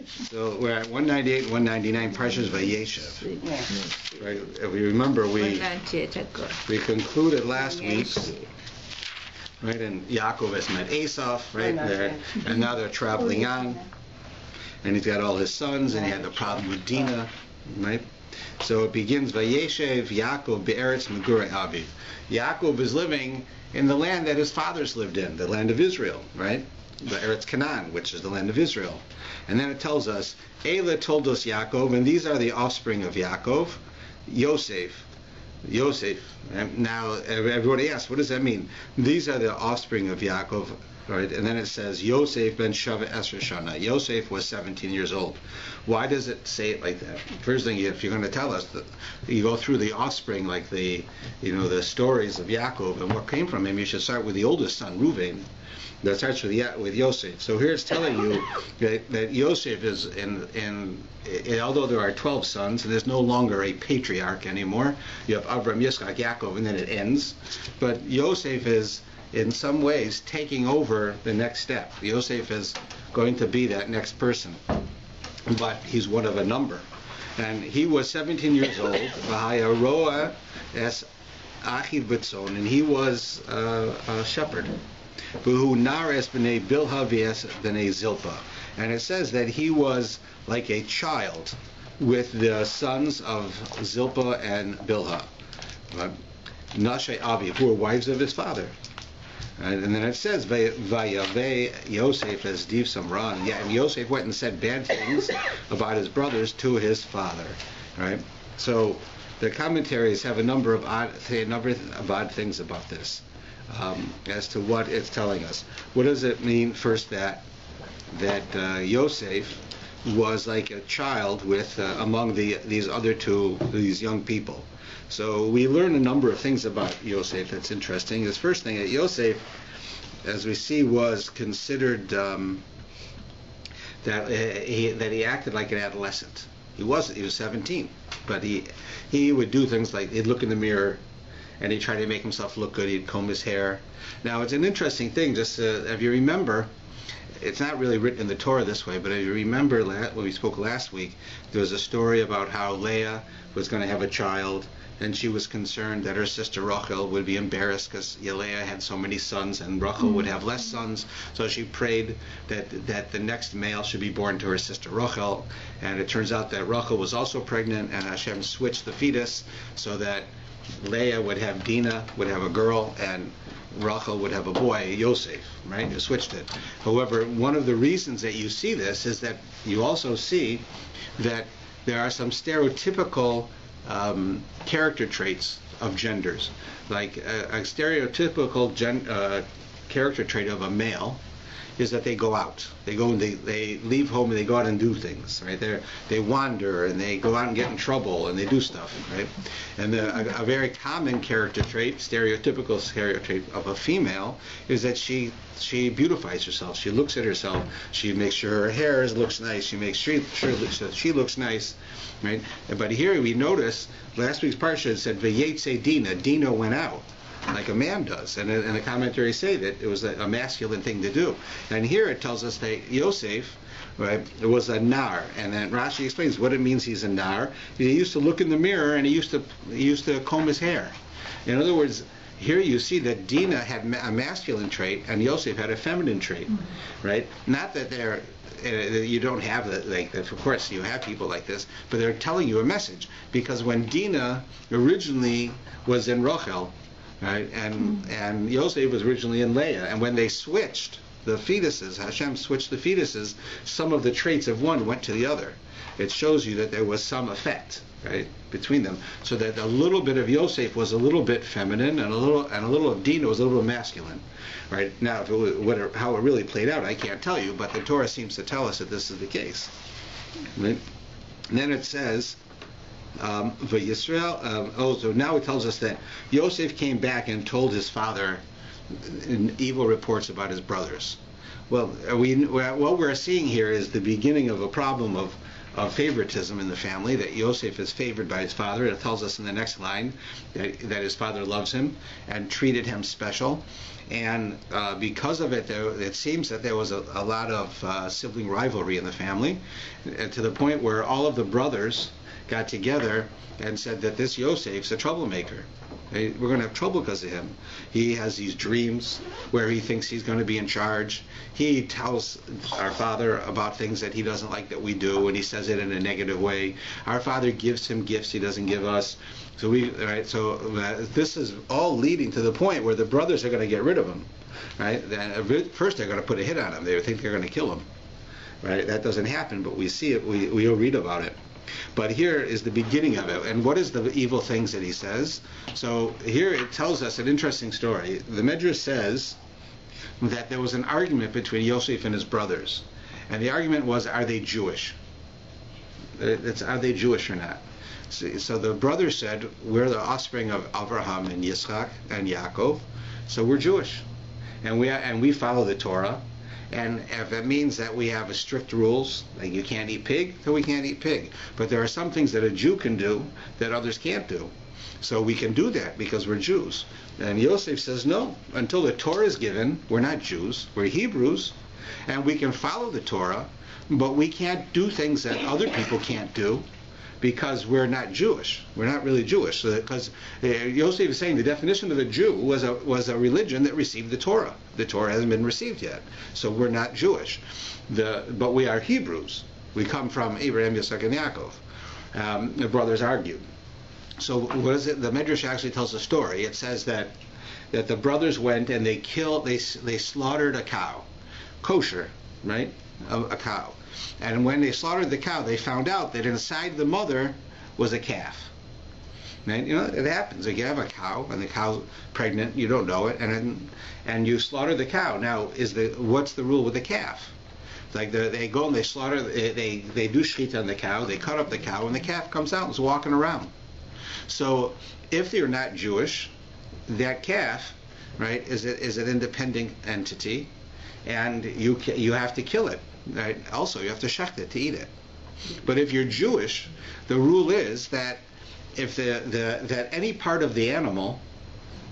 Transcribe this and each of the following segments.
So we're at 198 and 199, Parshas Vayeshev. Right? If we remember, we concluded last week, right? And Yaakov has met Esau, right? And now they're traveling on, and he's got all his sons, and he had the problem with Dinah, right? So it begins, Vayeshev Yaakov be'eretz megurei aviv. Yaakov is living in the land that his fathers lived in, the land of Israel, right? The Eretz Canaan, which is the land of Israel. And then it tells us, Eila told us Yaakov, and these are the offspring of Yaakov, Yosef. And now everybody asks, what does that mean? These are the offspring of Yaakov, right? And then it says, Yosef ben Shava Esra Shana. Yosef was 17 years old. Why does it say it like that? First thing, if you're going to tell us, that you go through the offspring, like the stories of Yaakov and what came from him, you should start with the oldest son, Reuven. That starts with Yosef. So here it's telling you that Yosef is although there are 12 sons, and there's no longer a patriarch anymore. You have Avram, Yitzchak, Yaakov, and then it ends. But Yosef is, in some ways, taking over the next step. Yosef is going to be that next person. But he's one of a number. And he was 17 years old, and he was a shepherd. And it says that he was like a child with the sons of Zilpah and Bilhah, Nashe Aviv, who were wives of his father. And then it says, Vayave Yosef as Div Samran. Yeah, and Yosef went and said bad things about his brothers to his father. Right? So the commentaries have a number of odd things about this. As to what it's telling us. What does it mean first that Yosef was like a child with among these young people? So we learn a number of things about Yosef that's interesting. The first thing, that Yosef, as we see, was considered that he acted like an adolescent. He wasn't. He was 17, but he would do things like he'd look in the mirror and he'd try to make himself look good. He'd comb his hair. Now, it's an interesting thing. Just if you remember, it's not really written in the Torah this way, but if you remember when we spoke last week, there was a story about how Leah was going to have a child, and she was concerned that her sister Rachel would be embarrassed because Leah had so many sons and Rachel would have less sons. So she prayed that the next male should be born to her sister Rachel. And it turns out that Rachel was also pregnant, and Hashem switched the fetus so that Leah would have Dinah, would have a girl, and Rachel would have a boy, Yosef, right? You switched it. However, one of the reasons that you see this is that you also see that there are some stereotypical character traits of genders. Like a stereotypical character trait of a male is that they go out. They go and they leave home and they go out and do things, right? They wander and they go out and get in trouble and they do stuff, right? And a very common character trait, stereotypical character trait of a female is that she beautifies herself. She looks at herself. She makes sure her hair looks nice. She makes sure she looks nice, right? But here we notice last week's parsha said Vayetze Dinah. Dinah went out, like a man does, and the commentaries say that it was a masculine thing to do. And here it tells us that Yosef, right, was a nar, and then Rashi explains what it means he's a nar. He used to look in the mirror and he used to comb his hair. In other words, here you see that Dinah had a masculine trait and Yosef had a feminine trait, right? Not that you don't have that, like that. Of course, you have people like this, but they're telling you a message, because when Dinah originally was in Rachel, right, and Yosef was originally in Leah, and when they switched the fetuses, Hashem switched the fetuses, some of the traits of one went to the other. It shows you that there was some effect, right, between them, so that a little bit of Yosef was a little bit feminine, and a little of Dinah was a little maculine, right? Now, how it really played out, I can't tell you, but the Torah seems to tell us that this is the case. Right? And then it says, so now it tells us that Yosef came back and told his father evil reports about his brothers. Well, what we're seeing here is the beginning of a problem of favoritism in the family, that Yosef is favored by his father. It tells us in the next line that his father loves him and treated him special. And because of it, it seems that there was a lot of sibling rivalry in the family, to the point where all of the brothers got together and said that this Yosef's a troublemaker. We're going to have trouble because of him. He has these dreams where he thinks he's going to be in charge. He tells our father about things that he doesn't like that we do, and he says it in a negative way. Our father gives him gifts he doesn't give us. So this is all leading to the point where the brothers are going to get rid of him. Right? First, they're going to put a hit on him. They think they're going to kill him. Right? That doesn't happen, but we see it. We'll read about it. But here is the beginning of it. And what is the evil things that he says? So here it tells us an interesting story. The Medrash says that there was an argument between Yosef and his brothers. And the argument was, are they Jewish? Are they Jewish or not? So the brothers said, we're the offspring of Avram and Yitzchak and Yaakov, so we're Jewish. And we follow the Torah. And if it means that we have strict rules, like you can't eat pig, then we can't eat pig. But there are some things that a Jew can do that others can't do. So we can do that because we're Jews. And Yosef says, no, until the Torah is given, we're not Jews, we're Hebrews. And we can follow the Torah, but we can't do things that other people can't do because we're not Jewish. We're not really Jewish. Because Yosef is saying the definition of a Jew was a religion that received the Torah. The Torah hasn't been received yet. So we're not Jewish. But we are Hebrews. We come from Abraham, Yitzchak, and Yaakov. The brothers argued. So what is it? The Medrash actually tells a story. It says that the brothers went and they slaughtered a cow. Kosher, right? A cow. And when they slaughtered the cow, they found out that inside the mother was a calf. And it happens. Like you have a cow, and the cow's pregnant, you don't know it, and you slaughter the cow. Now, what's the rule with the calf? Like they go and they slaughter, they do shechita on the cow, they cut up the cow, and the calf comes out and is walking around. So if they're not Jewish, that calf, right, is an independent entity, and you have to kill it. Right? Also, you have to shecht it to eat it. But if you're Jewish, the rule is that if that any part of the animal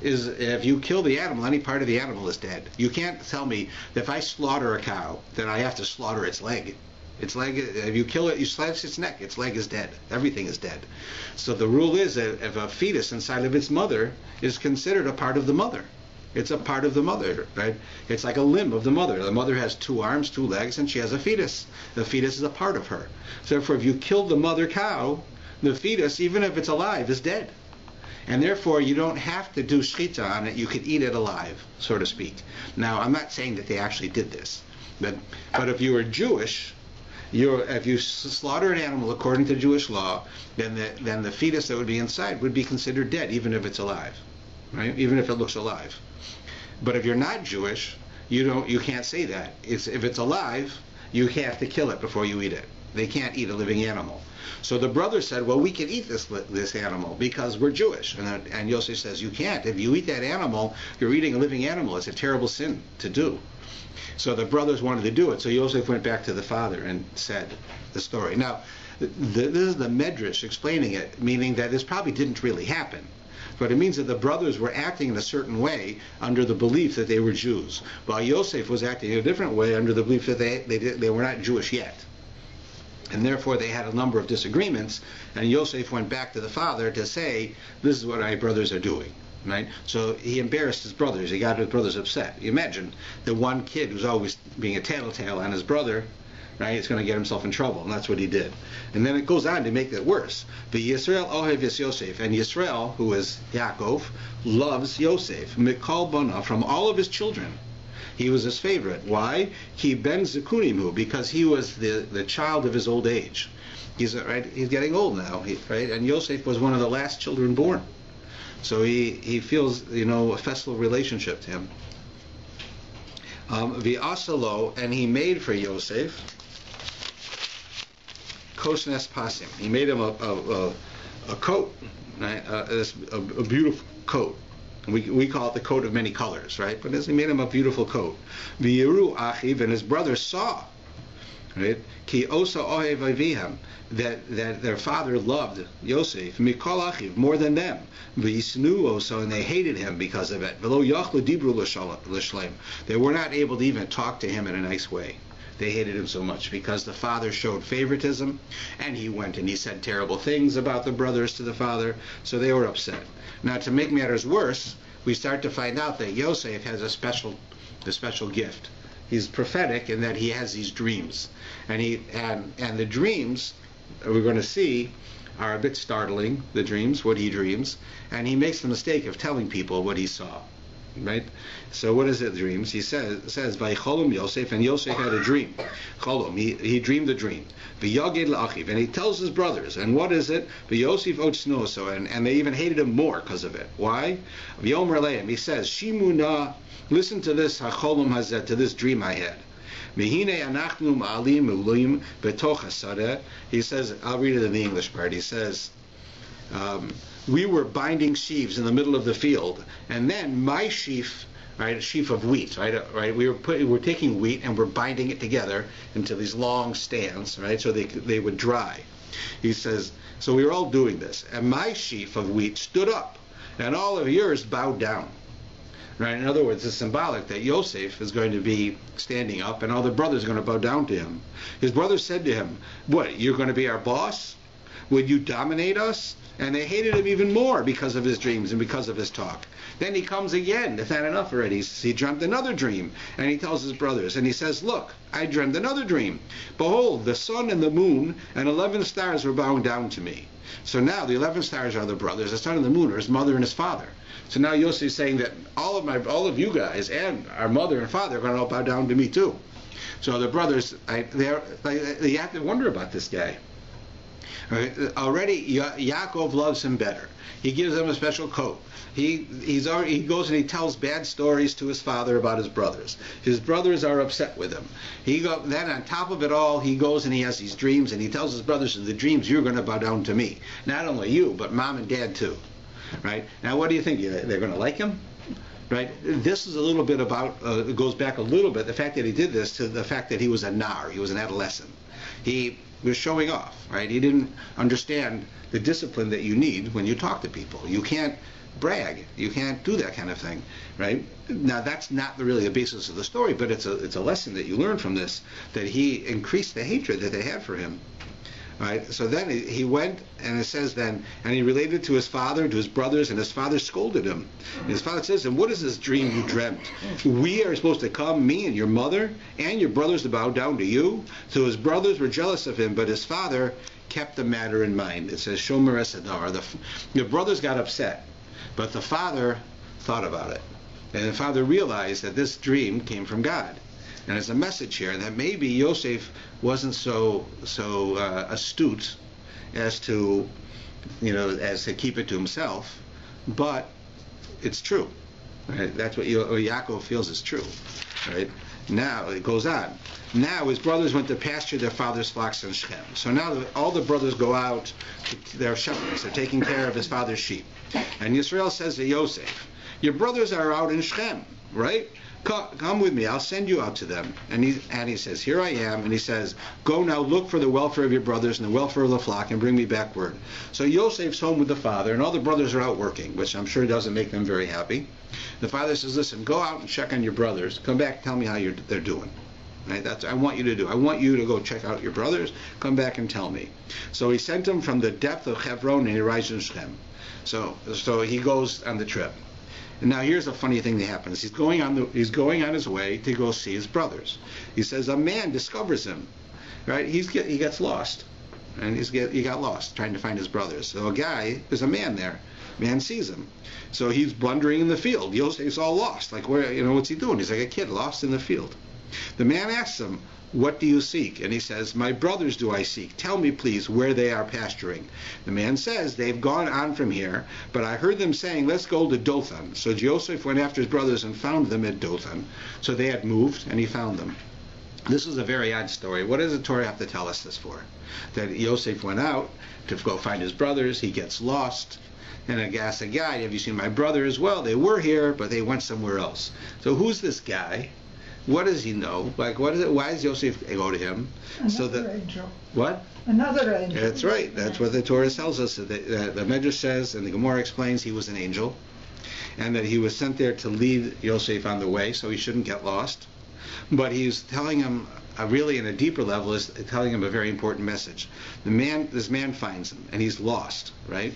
if you kill the animal, any part of the animal is dead. You can't tell me that if I slaughter a cow, then I have to slaughter its leg. Its leg, if you kill it, you slice its neck, its leg is dead. Everything is dead. So the rule is that if a fetus inside of its mother is considered a part of the mother, it's a part of the mother, right? It's like a limb of the mother. The mother has 2 arms, 2 legs, and she has a fetus. The fetus is a part of her. So therefore, if you kill the mother cow, the fetus, even if it's alive, is dead. And therefore, you don't have to do shechita on it. You could eat it alive, so to speak. Now, I'm not saying that they actually did this. But if you were Jewish, if you slaughter an animal according to Jewish law, then the fetus that would be inside would be considered dead, even if it's alive, right? Even if it looks alive. But if you're not Jewish, you can't say that. If it's alive, you have to kill it before you eat it. They can't eat a living animal. So the brothers said, well, we can eat this animal because we're Jewish. And Yosef says, you can't. If you eat that animal, you're eating a living animal. It's a terrible sin to do. So the brothers wanted to do it. So Yosef went back to the father and said the story. Now, this is the Medrash explaining it, meaning that this probably didn't really happen. But it means that the brothers were acting in a certain way under the belief that they were Jews, while Yosef was acting in a different way under the belief that they were not Jewish yet. And therefore they had a number of disagreements, and Yosef went back to the father to say, this is what my brothers are doing. Right? So he embarrassed his brothers. He got his brothers upset. You imagine the one kid who's always being a tattletale on his brother, right? He's going to get himself in trouble, and that's what he did. And then it goes on to make it worse. But Yisrael ohev es Yosef, and Yisrael, who is Yaakov, loves Yosef, mikol bona, from all of his children. He was his favorite. Why? Ki ben zekunimu, because he was the child of his old age. He's getting old now, right? And Yosef was one of the last children born. So he feels, a festival relationship to him. V'asalo, and he made for Yosef kosnes pasim. He made him a coat, right? A beautiful coat. We call it the coat of many colors, right? But he made him a beautiful coat. V'yiru achiv, and his brothers saw Right? Ki osa ohev avihem, that their father loved Yosef mikol achiv, more than them. V'yisnu osa, and they hated him because of it. V'lo yachlu dibru l'shlem, they were not able to even talk to him in a nice way. They hated him so much because the father showed favoritism, and he went and he said terrible things about the brothers to the father, so they were upset. Now, to make matters worse, we start to find out that Yosef has a special gift. He's prophetic in that he has these dreams, and the dreams we're going to see are a bit startling. The dreams, what he dreams, and he makes the mistake of telling people what he saw. Right? So what is it? Dreams? He says Vaycholom Yosef, and Yosef had a dream. Cholom, he dreamed a dream. V'yaged la'achiv, and he tells his brothers. And what is it? V'yosef otznoso, and they even hated him more because of it. Why? V'yomer leim, he says, Shimuna, listen to this hacholom hazeh, to this dream I had. Mehine anachnu ma'alim ulim betoch hasadeh. He says, I'll read it in the English part. He says, we were binding sheaves in the middle of the field, and then my sheaf, right, a sheaf of wheat, right, we were taking wheat and we're binding it together into these long stands, right, so they would dry. He says, so we were all doing this, and my sheaf of wheat stood up, and all of yours bowed down. Right? In other words, it's symbolic that Yosef is going to be standing up, and all the brothers are going to bow down to him. His brothers said to him, what, you're going to be our boss? Would you dominate us? And they hated him even more because of his dreams and because of his talk. Then he comes again. That's not enough already. He dreamt another dream. And he tells his brothers, and he says, look, I dreamt another dream. Behold, the sun and the moon and 11 stars were bowing down to me. So now the 11 stars are the brothers. The sun and the moon are his mother and his father. So now Yosef is saying that all of you guys and our mother and father are going to all bow down to me too. So the brothers, they have to wonder about this guy. Already Yaakov loves him better. He gives him a special coat. He goes and he tells bad stories to his father about his brothers. His brothers are upset with him. Then on top of it all, he goes and he has these dreams, and he tells his brothers in the dreams, you're going to bow down to me. Not only you, but mom and dad too. Right? Now what do you think? They're going to like him? Right? This is a little bit about, it goes back a little bit, the fact that he did this to the fact that he was a nar, he was an adolescent. He was showing off, right? He didn't understand the discipline that you need when you talk to people. You can't brag. You can't do that kind of thing, right? Now that's not really the basis of the story, but it's a lesson that you learn from this, that he increased the hatred that they had for him. Right? So then he went, and it says then, and he related to his father, to his brothers, and his father scolded him. And his father says, and what is this dream you dreamt? We are supposed to come, me and your mother, and your brothers to bow down to you? So his brothers were jealous of him, but his father kept the matter in mind. It says, Shomer Esadar. The brothers got upset, but the father thought about it. And the father realized that this dream came from God. And there's a message here that maybe Yosef wasn't so astute as to keep it to himself, but it's true. Right? That's what Yaakov feels is true. Right? Now it goes on. Now his brothers went to pasture their father's flocks in Shechem. So now all the brothers go out. They're shepherds. They're taking care of his father's sheep. And Yisrael says to Yosef, "Your brothers are out in Shechem, right? Come with me, I'll send you out to them." And he says, "Here I am." And he says, "Go now, look for the welfare of your brothers and the welfare of the flock, and bring me back word." So Yosef's home with the father, and all the brothers are out working, which I'm sure doesn't make them very happy. The father says, "Listen, go out and check on your brothers. Come back and tell me how they're doing." Right? That's what I want you to do. I want you to go check out your brothers. Come back and tell me. So he sent him from the depth of Hebron, and he arrives in Shechem. So he goes on the trip. And now here's a funny thing that happens. He's going on his way to go see his brothers. He says a man discovers him. Right? He gets lost, and he got lost trying to find his brothers. So there's a man there. Man sees him. So he's blundering in the field. Yosef's all lost. Like, what's he doing? He's like a kid lost in the field. The man asks him, "What do you seek?" And he says, "My brothers do I seek. Tell me, please, where they are pasturing." The man says, "They've gone on from here, but I heard them saying, 'Let's go to Dothan.'" So Joseph went after his brothers and found them at Dothan. So they had moved, and he found them. This is a very odd story. What does the Torah have to tell us this for? That Yosef went out to go find his brothers. He gets lost. And I asked a guy, "Have you seen my brothers?" "Well, they were here, but they went somewhere else." So who's this guy What does he know? Like, what is it? Why does Yosef go to him? Another angel. What? Another angel. That's right. That's what the Torah tells us. The Medrash says, and the Gemara explains, he was an angel, and that he was sent there to lead Yosef on the way, so he shouldn't get lost. But he's telling him, really in a deeper level, is telling him a very important message. This man finds him, and he's lost, right?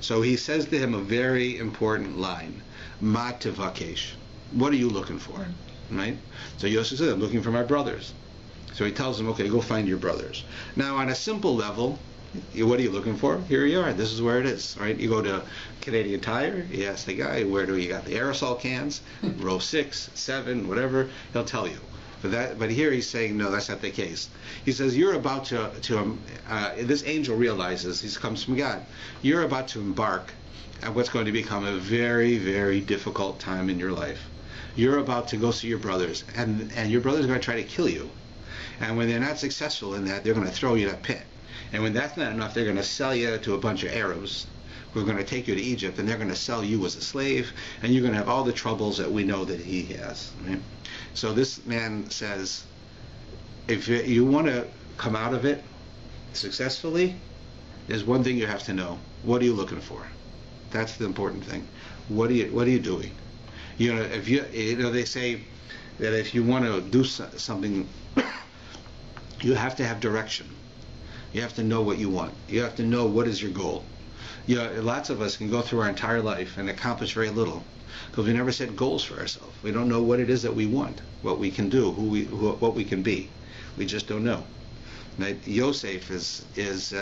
So he says to him a very important line, Ma tevakesh. What are you looking for? Right? So Yosef says, I'm looking for my brothers. So he tells him, okay, go find your brothers. Now, on a simple level, what are you looking for? Here you are. This is where it is. Right? You go to Canadian Tire. You ask the guy, where do you got the aerosol cans? Row 6, 7, whatever. He'll tell you. But here he's saying, no, that's not the case. He says, you're about to this angel realizes, he comes from God, you're about to embark on what's going to become a very, very difficult time in your life. You're about to go see your brothers, and your brothers are going to try to kill you. And when they're not successful in that, they're going to throw you in a pit. And when that's not enough, they're going to sell you to a bunch of Arabs who are going to take you to Egypt, and they're going to sell you as a slave, and you're going to have all the troubles that we know that he has. Right? So this man says, if you want to come out of it successfully, there's one thing you have to know. What are you looking for? That's the important thing. What are you doing? You know, they say that if you want to do something, you have to have direction. You have to know what you want. You have to know what is your goal. You know, lots of us can go through our entire life and accomplish very little because we never set goals for ourselves. We don't know what it is that we want, what we can do, what we can be. We just don't know. Right? Yosef is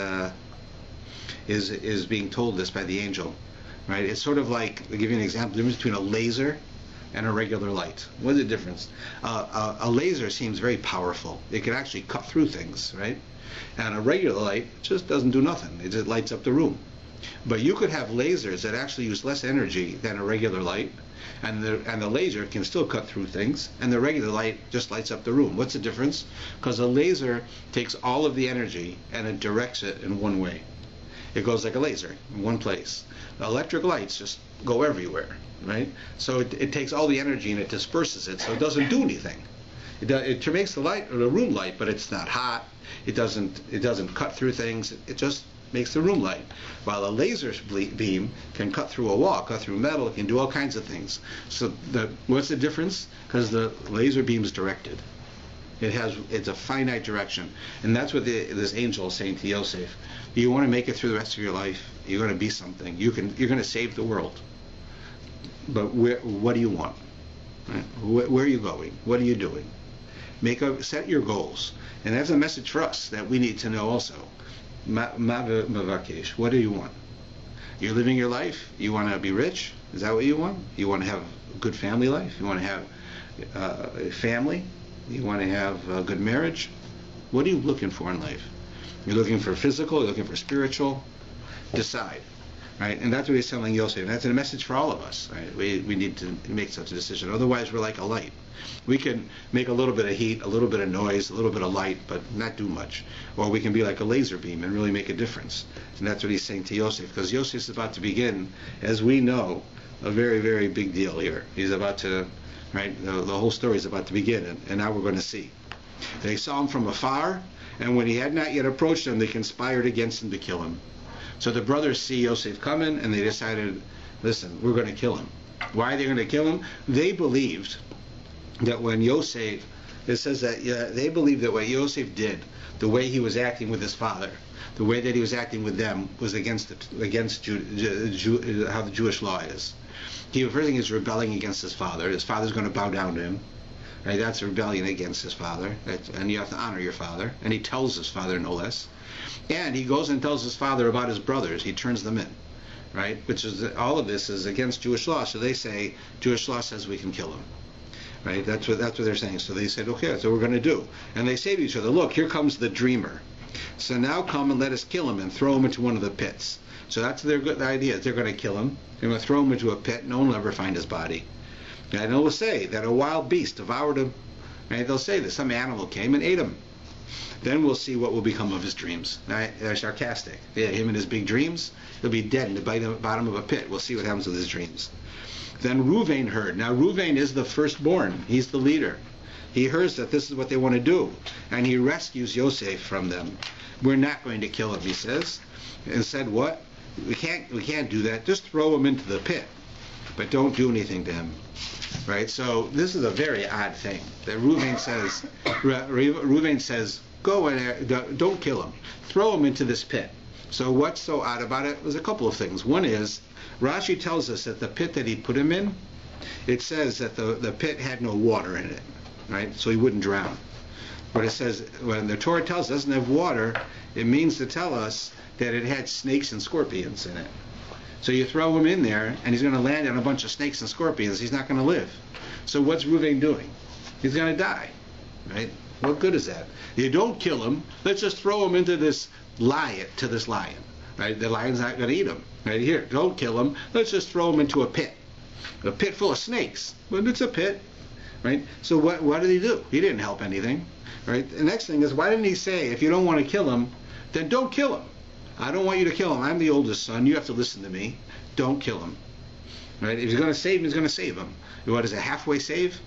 being told this by the angel. Right? It's sort of like, I'll give you an example, the difference between a laser and a regular light. What's the difference? A laser seems very powerful. It can actually cut through things, right? And a regular light just doesn't do nothing. It just lights up the room. But you could have lasers that actually use less energy than a regular light, and the laser can still cut through things, and the regular light just lights up the room. What's the difference? Because a laser takes all of the energy and it directs it in one way. It goes like a laser in one place. The electric lights just go everywhere, right? So it takes all the energy and it disperses it, so it doesn't do anything. It makes the room light, but it's not hot. It doesn't cut through things. It just makes the room light. While a laser beam can cut through a wall, cut through metal, it can do all kinds of things. So what's the difference? Because the laser beam is directed. It's a finite direction, and that's what this angel is saying to Yosef. You want to make it through the rest of your life. You're going to be something. You're going to save the world. But what do you want? Right? Where are you going? What are you doing? Set your goals, and that's a message for us that we need to know also. What do you want? You're living your life. You want to be rich. Is that what you want? You want to have a good family life. You want to have a family. You want to have a good marriage. What are you looking for in life? You're looking for physical. You're looking for spiritual. Decide, right? And that's what he's telling Yosef. And that's a message for all of us. Right? We need to make such a decision. Otherwise, we're like a light. We can make a little bit of heat, a little bit of noise, a little bit of light, but not do much. Or we can be like a laser beam and really make a difference. And that's what he's saying to Yosef, because Yosef is about to begin, as we know, a very, very big deal here. He's about to, right? The whole story is about to begin, and now we're going to see. They saw him from afar, and when he had not yet approached them, they conspired against him to kill him. So the brothers see Yosef coming, and they decided, listen, we're going to kill him. Why are they going to kill him? They believed that when Yosef, it says that they believed that what Yosef did, the way he was acting with his father, the way that he was acting with them, was against how the Jewish law is. First thing is rebelling against his father. His father's going to bow down to him. Right? That's a rebellion against his father. And you have to honor your father. And he tells his father no less. And he goes and tells his father about his brothers. He turns them in. Right? Which is, all of this is against Jewish law. So they say, Jewish law says we can kill him. Right? That's what they're saying. So they said, okay, that's what we're going to do. And they say to each other, look, here comes the dreamer. So now come and let us kill him and throw him into one of the pits. So that's their good idea. They're going to kill him. They're going to throw him into a pit. No one will ever find his body. And they'll say that a wild beast devoured him. And they'll say that some animal came and ate him. Then we'll see what will become of his dreams. They're sarcastic. Yeah, him and his big dreams, he'll be dead in the bottom of a pit. We'll see what happens with his dreams. Then Reuven heard. Now Reuven is the firstborn. He's the leader. He hears that this is what they want to do, and he rescues Yosef from them. We're not going to kill him, he says. And said, what? We can't do that. Just throw him into the pit, but don't do anything to him. Right? So this is a very odd thing that Reuven says, go in there, don't kill him. Throw him into this pit. So what's so odd about it was a couple of things. One is, Rashi tells us that the pit that he put him in, it says that the pit had no water in it, right? So he wouldn't drown. But it says, when the Torah tells us it doesn't have water, it means to tell us that it had snakes and scorpions in it. So you throw him in there, and he's going to land on a bunch of snakes and scorpions. He's not going to live. So what's Reuven doing? He's going to die, right? What good is that? You don't kill him. Let's just throw him into this lion, right? The lion's not going to eat him. Right here, don't kill him. Let's just throw him into a pit full of snakes. But it's a pit, right? So what did he do? He didn't help anything, right? The next thing is, why didn't he say, if you don't want to kill him, then don't kill him? I don't want you to kill him. I'm the oldest son. You have to listen to me. Don't kill him, right? If he's going to save him, he's going to save him. What is a halfway save?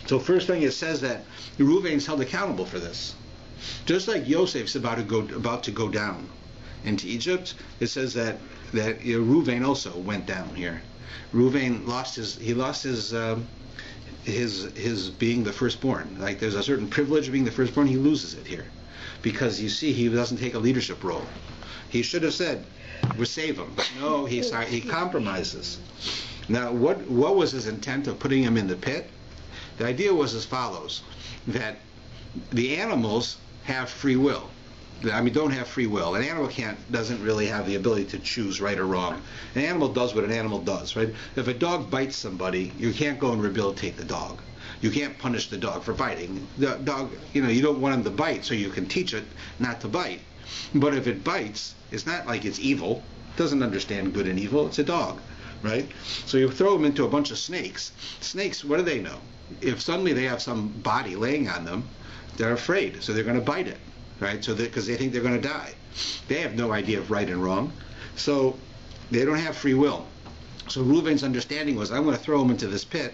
So first thing, it says that Reuven's held accountable for this. Just like Yosef's about to go down into Egypt, it says that Reuven also went down here. Reuven lost his being the firstborn. Like, there's a certain privilege of being the firstborn. He loses it here because, you see, he doesn't take a leadership role. He should have said, "We'll save him," but no, he compromises. Now, what was his intent of putting him in the pit? The idea was as follows: that the animals have free will. I mean, don't have free will. An animal doesn't really have the ability to choose right or wrong. An animal does what an animal does, right? If a dog bites somebody, you can't go and rehabilitate the dog. You can't punish the dog for biting. The dog, you don't want him to bite, so you can teach it not to bite. But if it bites, it's not like it's evil. It doesn't understand good and evil. It's a dog, right? So you throw them into a bunch of snakes. Snakes, what do they know? If suddenly they have some body laying on them, they're afraid, so they're going to bite it. Right? So because they think they're going to die. They have no idea of right and wrong. So they don't have free will. So Reuven's understanding was, I'm going to throw him into this pit,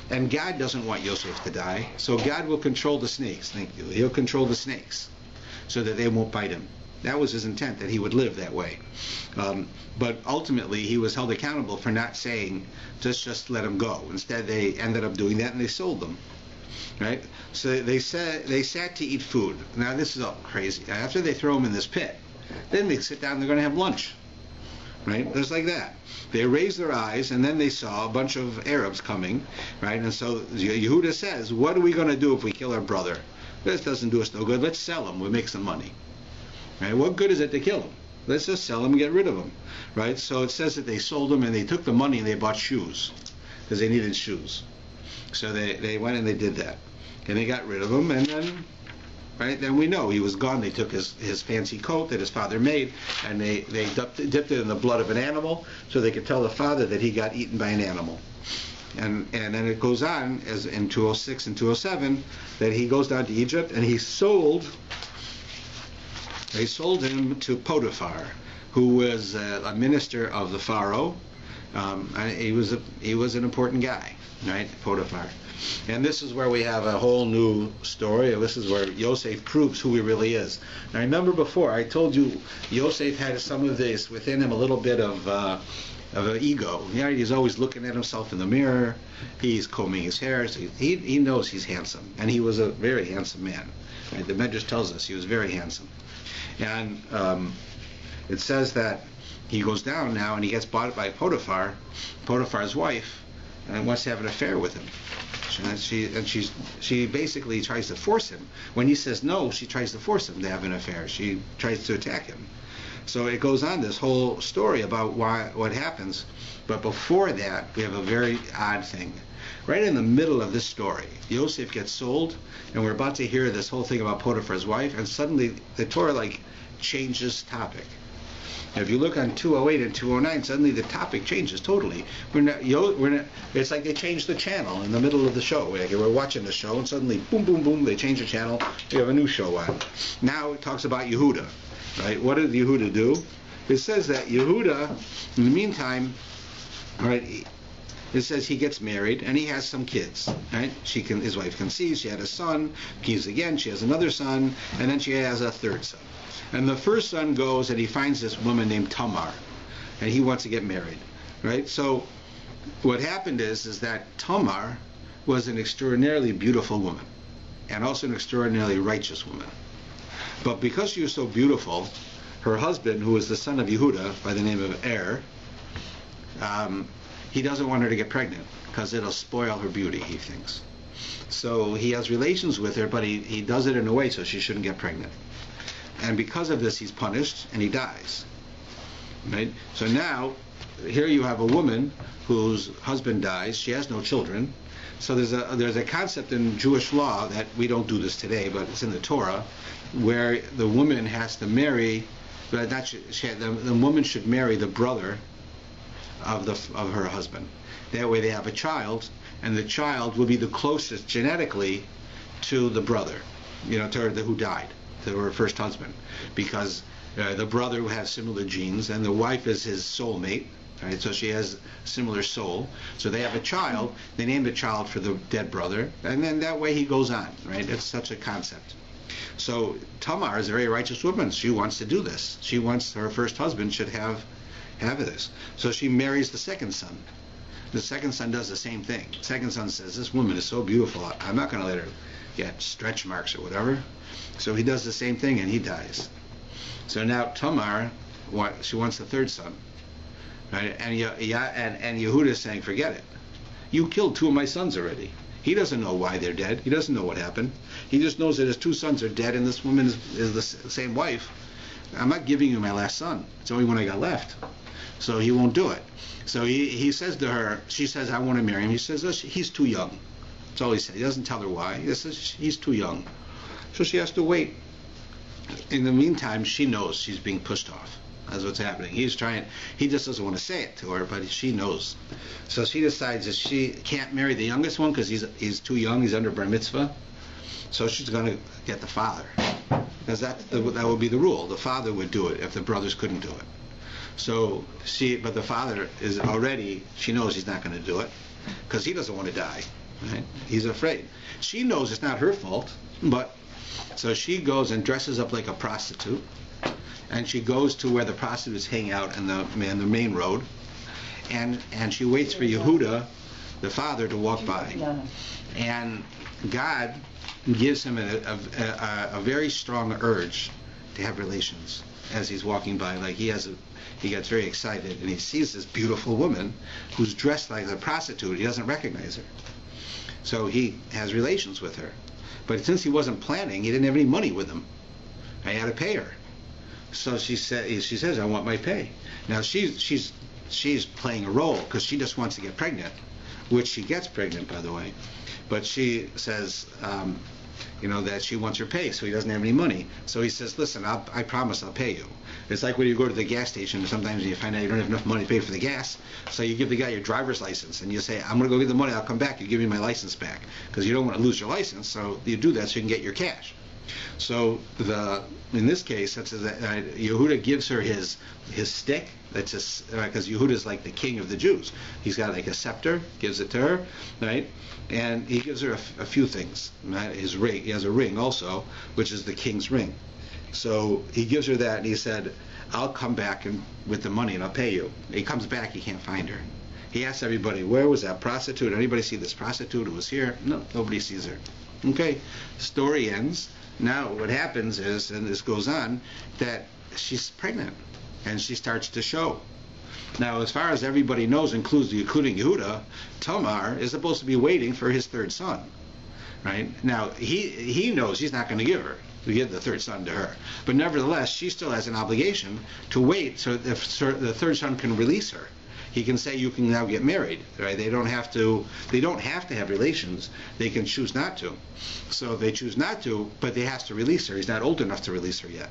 and God doesn't want Yosef to die, so God will control the snakes. Thank you. He'll control the snakes so that they won't bite him. That was his intent, that he would live that way. But ultimately, he was held accountable for not saying, just let him go. Instead, they ended up doing that, and they sold them. Right? So they sat to eat food. Now this is all crazy. After they throw them in this pit, then they sit down and they're going to have lunch. Right? Just like that. They raised their eyes, and then they saw a bunch of Arabs coming. Right? And so Yehuda says, what are we going to do if we kill our brother? This doesn't do us no good. Let's sell him. We'll make some money. Right? What good is it to kill him? Let's just sell him and get rid of him. Right? So it says that they sold him, and they took the money and they bought shoes because they needed shoes. So they went and they did that. And they got rid of him, and then we know he was gone. They took his fancy coat that his father made, and they dipped it in the blood of an animal so they could tell the father that he got eaten by an animal. And then it goes on, as in 206 and 207, that he goes down to Egypt, and they sold him to Potiphar, who was a minister of the Pharaoh. He was an important guy, right? Potiphar. And this is where we have a whole new story. This is where Yosef proves who he really is. Now, remember before, I told you Yosef had some of this within him, a little bit of an ego. He's always looking at himself in the mirror. He's combing his hair. So he knows he's handsome. And he was a very handsome man. Right? The Medrash tells us he was very handsome. And it says that he goes down now and he gets bought by Potiphar's wife, and wants to have an affair with him. And she basically tries to force him. When he says no, she tries to force him to have an affair. She tries to attack him. So it goes on, this whole story about what happens. But before that, we have a very odd thing. Right in the middle of this story, Yosef gets sold, and we're about to hear this whole thing about Potiphar's wife, and suddenly the Torah changes topic. If you look on 208 and 209, suddenly the topic changes totally. It's like they changed the channel in the middle of the show. We're watching the show, and suddenly, boom, boom, boom, they change the channel. We have a new show on. Now it talks about Yehuda. Right? What did Yehuda do? It says that Yehuda, in the meantime, right, it says he gets married and he has some kids, right? His wife conceives, she had a son, conceives again, she has another son, and then she has a third son. And the first son goes and he finds this woman named Tamar, and he wants to get married, right? So what happened is that Tamar was an extraordinarily beautiful woman, and also an extraordinarily righteous woman. But because she was so beautiful, her husband, who was the son of Yehuda by the name of he doesn't want her to get pregnant because it'll spoil her beauty, he thinks. So he has relations with her, but he does it in a way so she shouldn't get pregnant. And because of this, he's punished and he dies. Right? So now, here you have a woman whose husband dies. She has no children. So there's a concept in Jewish law that we don't do this today, but it's in the Torah, where the woman has to marry, but the woman should marry the brother of her husband. That way they have a child, and the child will be the closest genetically to the brother, who died, to her first husband, because the brother has similar genes, and the wife is his soulmate. Right, so she has similar soul. So they have a child. They name the child for the dead brother, and then that way he goes on. Right, it's such a concept. So Tamar is a very righteous woman. She wants to do this. She wants her first husband should have this. So she marries the second son. The second son does the same thing. The second son says, "This woman is so beautiful. I'm not going to let her get stretch marks or whatever." So he does the same thing, and he dies. So now Tamar, she wants the third son. Right? And Yehuda is saying, forget it. You killed two of my sons already. He doesn't know why they're dead. He doesn't know what happened. He just knows that his two sons are dead and this woman is the same wife. I'm not giving you my last son. It's the only one I got left. So he won't do it. So he says to her, she says, I want to marry him. He says, he's too young. That's all he says. He doesn't tell her why. He says, he's too young. So she has to wait. In the meantime, she knows she's being pushed off. That's what's happening. He just doesn't want to say it to her, but she knows. So she decides that she can't marry the youngest one because he's too young. He's under bar mitzvah. So she's going to get the father, because that would be the rule. The father would do it if the brothers couldn't do it. So but the father is already. She knows he's not going to do it because he doesn't want to die. Right? He's afraid. She knows it's not her fault, but so she goes and dresses up like a prostitute. And she goes to where the prostitutes hang out in the main road, and she waits for Yehuda, the father, to walk by. And God gives him a very strong urge to have relations as he's walking by. Like he gets very excited, and he sees this beautiful woman who's dressed like a prostitute. He doesn't recognize her, so he has relations with her. But since he wasn't planning, he didn't have any money with him. I had to pay her. So she says, I want my pay. Now she's playing a role because she just wants to get pregnant, which she gets pregnant, by the way. But she says, that she wants her pay, so he doesn't have any money. So he says, listen, I promise I'll pay you. It's like when you go to the gas station, sometimes you find out you don't have enough money to pay for the gas, so you give the guy your driver's license, and you say, I'm going to go get the money, I'll come back, you give me my license back, because you don't want to lose your license, so you do that so you can get your cash. So in this case, Yehuda gives her his stick. That's because Yehuda is like the king of the Jews. He's got like a scepter, gives it to her, right? And he gives her a few things. Right? His ring. He has a ring also, which is the king's ring. So he gives her that, and he said, "I'll come back with the money, and I'll pay you." He comes back, he can't find her. He asks everybody, "Where was that prostitute? Anybody see this prostitute who was here?" No, nobody sees her. Okay, story ends. Now what happens is, and this goes on, that she's pregnant and she starts to show. Now as far as everybody knows, including Yehuda, Tamar is supposed to be waiting for his third son. Right? Now he knows he's not going to give the third son to her. But nevertheless, she still has an obligation to wait so the third son can release her. He can say, you can now get married. Right? They don't have to have relations. They can choose not to. So they choose not to, but they have to release her. He's not old enough to release her yet.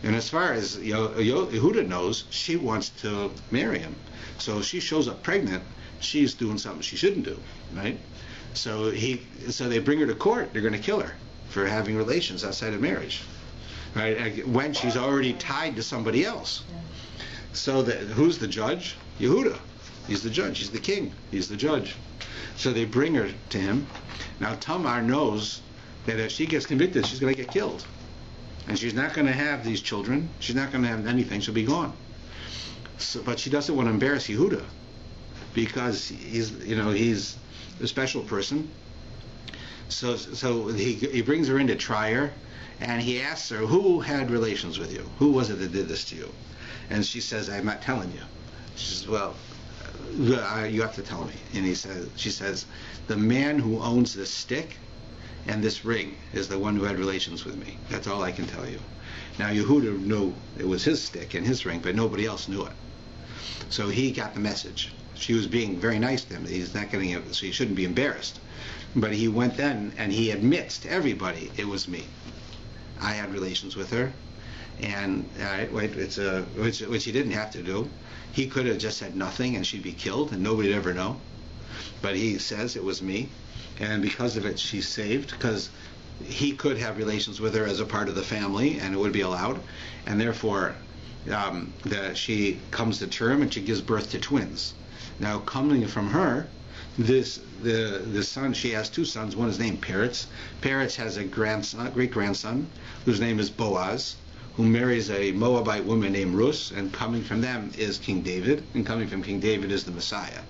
And as far as Yehuda knows, she wants to marry him. So if she shows up pregnant, she's doing something she shouldn't do. Right? So they bring her to court. They're going to kill her for having relations outside of marriage. Right? When she's already tied to somebody else. So who's the judge? Yehuda. He's the judge. He's the king. He's the judge. So they bring her to him. Now Tamar knows that if she gets convicted, she's going to get killed. And she's not going to have these children. She's not going to have anything. She'll be gone. So, but she doesn't want to embarrass Yehuda because he's a special person. So he brings her in to try her, and he asks her, who had relations with you? Who was it that did this to you? And she says, I'm not telling you. She says, well, you have to tell me. And she says, the man who owns this stick and this ring is the one who had relations with me. That's all I can tell you. Now Yehuda knew it was his stick and his ring, but nobody else knew it. So he got the message. She was being very nice to him. He's not getting it, so he shouldn't be embarrassed. But he went then and he admits to everybody, it was me. I had relations with her, and which he didn't have to do. He could have just said nothing and she'd be killed and nobody'd ever know. But he says it was me, and because of it she's saved, because he could have relations with her as a part of the family and it would be allowed, and therefore she comes to term and she gives birth to twins. Now coming from her, the son, she has two sons. One is named Peretz. Peretz has a great grandson whose name is Boaz, who marries a Moabite woman named Ruth, and coming from them is King David, and coming from King David is the Messiah.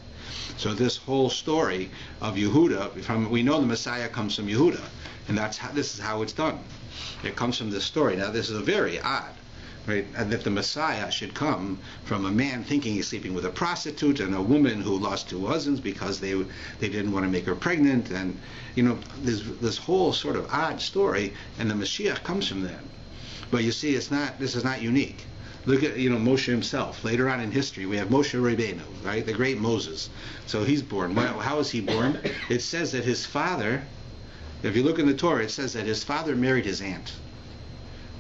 So this whole story of Yehuda, we know the Messiah comes from Yehuda, and this is how it's done. It comes from this story. Now this is very odd, right? And that the Messiah should come from a man thinking he's sleeping with a prostitute and a woman who lost two husbands because they didn't want to make her pregnant, and this whole sort of odd story, and the Mashiach comes from that. But you see, this is not unique. Look at Moshe himself. Later on in history, we have Moshe Rabbeinu, right, the great Moses. So he's born. How is he born? It says that his father, if you look in the Torah, it says that his father married his aunt.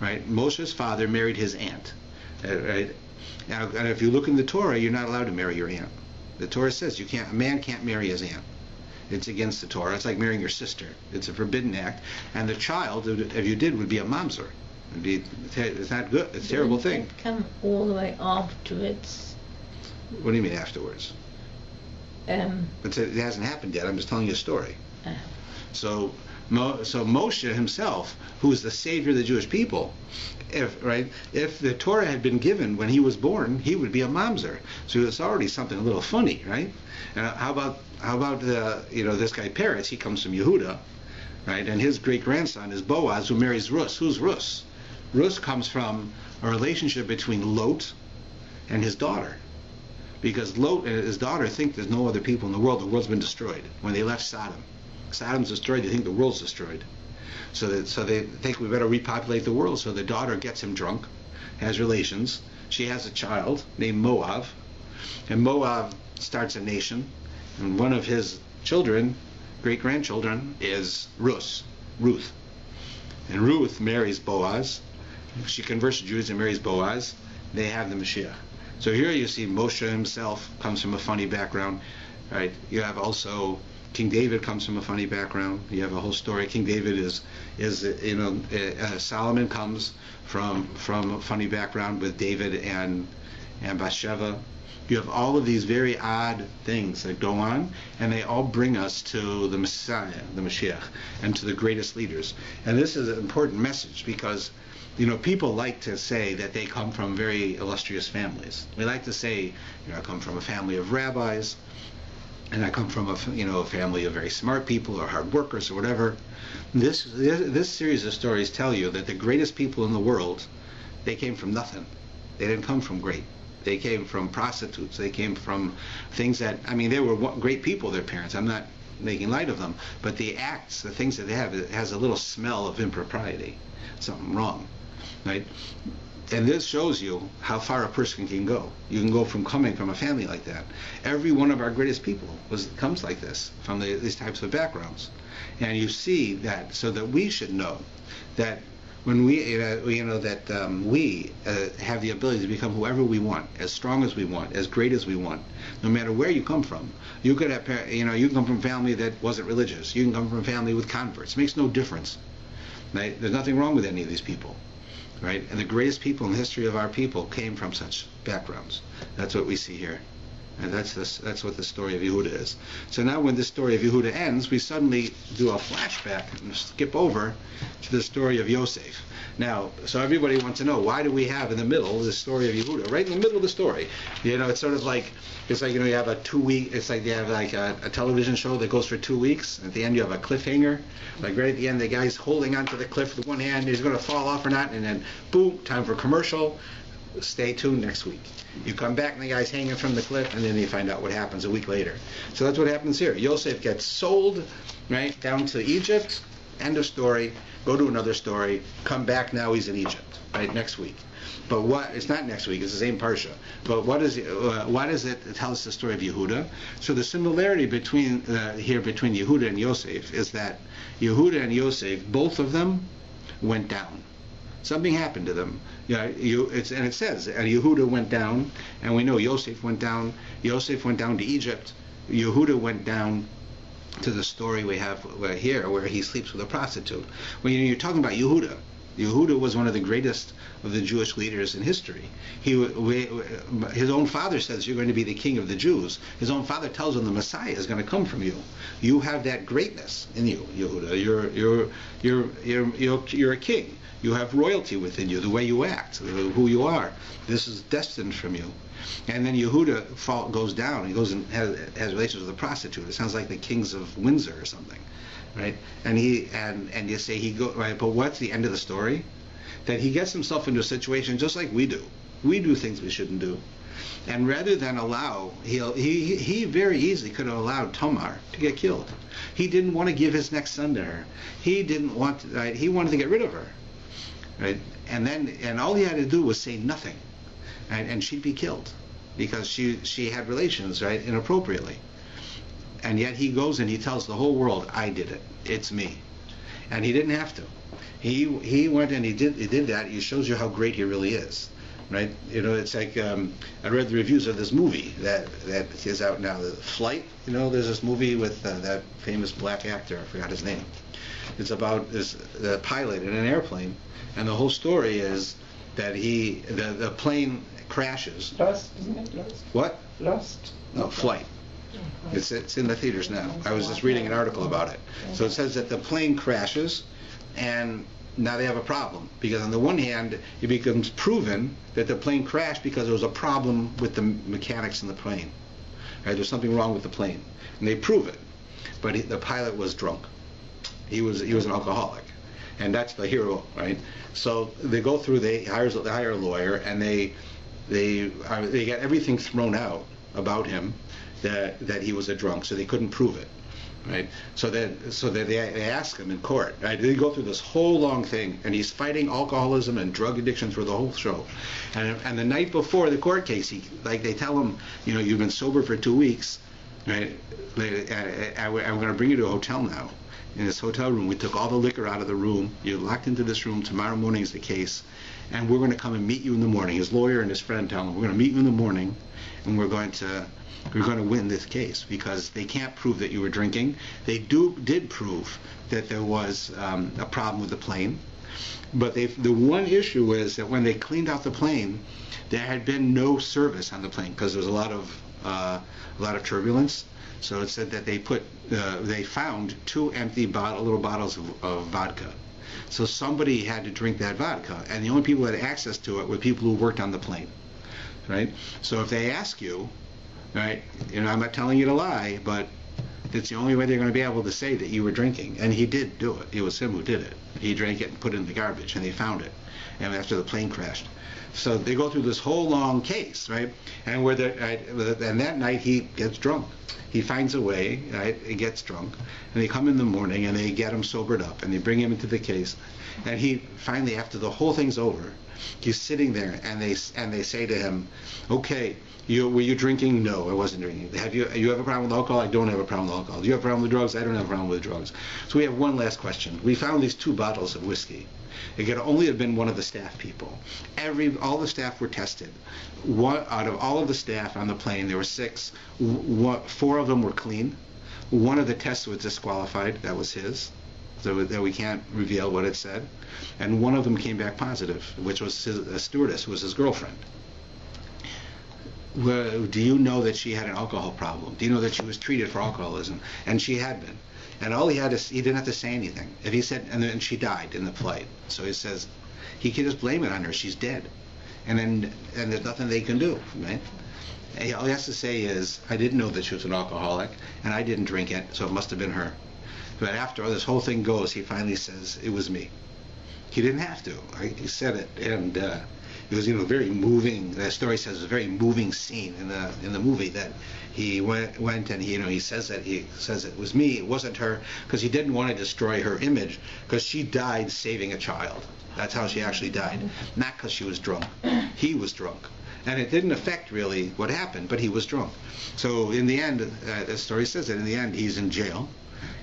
Right? Moshe's father married his aunt. Right? Now, and if you look in the Torah, you're not allowed to marry your aunt. The Torah says a man can't marry his aunt. It's against the Torah. It's like marrying your sister. It's a forbidden act. And the child, if you did, would be a mamzer. It's not good. It's a terrible thing. It come all the way afterwards. What do you mean afterwards? It hasn't happened yet. I'm just telling you a story. So Moshe himself, who is the savior of the Jewish people, if the Torah had been given when he was born, he would be a mamzer. So it's already something a little funny, right? And how about this guy Peretz? He comes from Yehuda, right? And his great grandson is Boaz, who marries Ruth. Who's Ruth? Ruth comes from a relationship between Lot and his daughter, because Lot and his daughter think there's no other people in the world. The world's been destroyed when they left Sodom. Sodom's destroyed. They think the world's destroyed. So they think we better repopulate the world. So the daughter gets him drunk, has relations. She has a child named Moab, and Moab starts a nation. And one of his children, great-grandchildren, is Ruth. And Ruth marries Boaz. She converts to Jews and marries Boaz. They have the Mashiach. So here you see Moshe himself comes from a funny background, right? You have also King David comes from a funny background. You have a whole story. King David is Solomon comes from a funny background with David and Bathsheba. You have all of these very odd things that go on, and they all bring us to the Messiah, the Mashiach, and to the greatest leaders. And this is an important message because people like to say that they come from very illustrious families. We like to say, I come from a family of rabbis, and I come from a family of very smart people or hard workers or whatever. This series of stories tell you that the greatest people in the world, they came from nothing. They didn't come from great. They came from prostitutes. They came from things that, they were great people, their parents. I'm not making light of them. But the acts, the things that they have, it has a little smell of impropriety. Something wrong, right? And this shows you how far a person can go. You can go from coming from a family like that. Every one of our greatest people comes like this, from these types of backgrounds. And you see that, so that we should know that when we have the ability to become whoever we want, as strong as we want, as great as we want, no matter where you come from. You could have, you can come from a family that wasn't religious. You can come from a family with converts. It makes no difference. Right? There's nothing wrong with any of these people. Right? And the greatest people in the history of our people came from such backgrounds. That's what we see here. And that's what the story of Yehuda is. So now when the story of Yehuda ends, we suddenly do a flashback and skip over to the story of Yosef. Now, so everybody wants to know, why do we have in the middle the story of Yehuda? Right in the middle of the story. It's sort of like, you have a 2 week, it's like you have like a television show that goes for 2 weeks. At the end you have a cliffhanger. Like right at the end the guy's holding onto the cliff with one hand, he's going to fall off or not, and then boom, time for commercial. Stay tuned next week. You come back and the guy's hanging from the cliff, and then you find out what happens a week later. So that's what happens here. Yosef gets sold, right, down to Egypt. End of story. Go to another story. Come back, now he's in Egypt, right, next week. But it's not next week, it's the same parsha. But why does it tell us the story of Yehuda? So the similarity between Yehuda and Yosef is that Yehuda and Yosef, both of them, went down. Something happened to them. And it says, and Yehuda went down, and we know Yosef went down. Yosef went down to Egypt. Yehuda went down to the story we have here, where he sleeps with a prostitute. When you're talking about Yehuda, Yehuda was one of the greatest of the Jewish leaders in history. His own father says, you're going to be the king of the Jews. His own father tells him the Messiah is going to come from you. You have that greatness in you, Yehuda. You're a king. You have royalty within you, the way you act, who you are. This is destined from you. And then Yehuda goes down. He goes and has relations with a prostitute. It sounds like the kings of Windsor or something, right? And you say he go right. But what's the end of the story? That he gets himself into a situation just like we do. We do things we shouldn't do. And rather than allow, he very easily could have allowed Tamar to get killed. He didn't want to give his next son to her. He didn't want. Right? He wanted to get rid of her. Right? And all he had to do was say nothing, and she'd be killed because she had relations, right, inappropriately. And yet he goes and he tells the whole world, I did it. It's me. And he didn't have to. He went and he did that. It shows you how great he really is, right? It's like I read the reviews of this movie that is out now, The Flight. There's this movie with that famous black actor. I forgot his name. It's about the pilot in an airplane. And the whole story is that the plane crashes. Lost, isn't it? Lost. What? Lost. No, Flight. It's in the theaters now. I was just reading an article about it. So it says that the plane crashes, and now they have a problem. Because on the one hand, it becomes proven that the plane crashed because there was a problem with the mechanics in the plane. Right? There's something wrong with the plane. And they prove it. But the pilot was drunk. He was an alcoholic. And that's the hero, right? So they go through. They hire a lawyer, and they get everything thrown out about him that he was a drunk, so they couldn't prove it, right? So they ask him in court, right? They go through this whole long thing, and he's fighting alcoholism and drug addiction through the whole show. And the night before the court case, they tell him, you've been sober for 2 weeks, right? I'm going to bring you to a hotel now. In this hotel room, we took all the liquor out of the room. You're locked into this room. Tomorrow morning is the case, and we're going to come and meet you in the morning. His lawyer and his friend tell him, we're going to meet you in the morning, and we're going to win this case because they can't prove that you were drinking. They did prove that there was a problem with the plane, but the one issue is that when they cleaned out the plane, there had been no service on the plane because there was a lot of turbulence. So it said that they found 2 empty little bottles of vodka. So somebody had to drink that vodka, and the only people that had access to it were people who worked on the plane, right? So if they ask you, right, I'm not telling you to lie, but it's the only way they're going to be able to say that you were drinking. And he did do it. It was him who did it. He drank it and put it in the garbage, and they found it. And after the plane crashed. So they go through this whole long case, right? And and that night he gets drunk. He finds a way, right? He gets drunk, and they come in the morning and they get him sobered up, and they bring him into the case. And he finally, after the whole thing's over, he's sitting there, and they say to him, "Okay, were you drinking?" "No, I wasn't drinking." You have a problem with alcohol?" "I don't have a problem with alcohol." "Do you have a problem with drugs?" "I don't have a problem with drugs." So we have one last question. We found these 2 bottles of whiskey. It could only have been one of the staff people. All the staff were tested. Out of all of the staff on the plane, there were 6. 4 of them were clean. One of the tests was disqualified. That was his. So that we can't reveal what it said. And one of them came back positive, which was a stewardess, who was his girlfriend. well, do you know that she had an alcohol problem? Do you know that she was treated for alcoholism? And she had been. And all he didn't have to say anything. If he said, and then she died in the flight. So he says, he can just blame it on her. She's dead. And there's nothing they can do, right? And all he has to say is, I didn't know that she was an alcoholic, and I didn't drink it, so it must have been her. But after this whole thing goes, he finally says, it was me. He didn't have to. Right? He said it, and it was, very moving. The story says it was a very moving scene in the movie that he went and he says it was me. It wasn't her, because he didn't want to destroy her image, because she died saving a child. That's how she actually died, not because she was drunk. He was drunk, and it didn't affect really what happened, but he was drunk. So in the end, the story says that in the end he's in jail,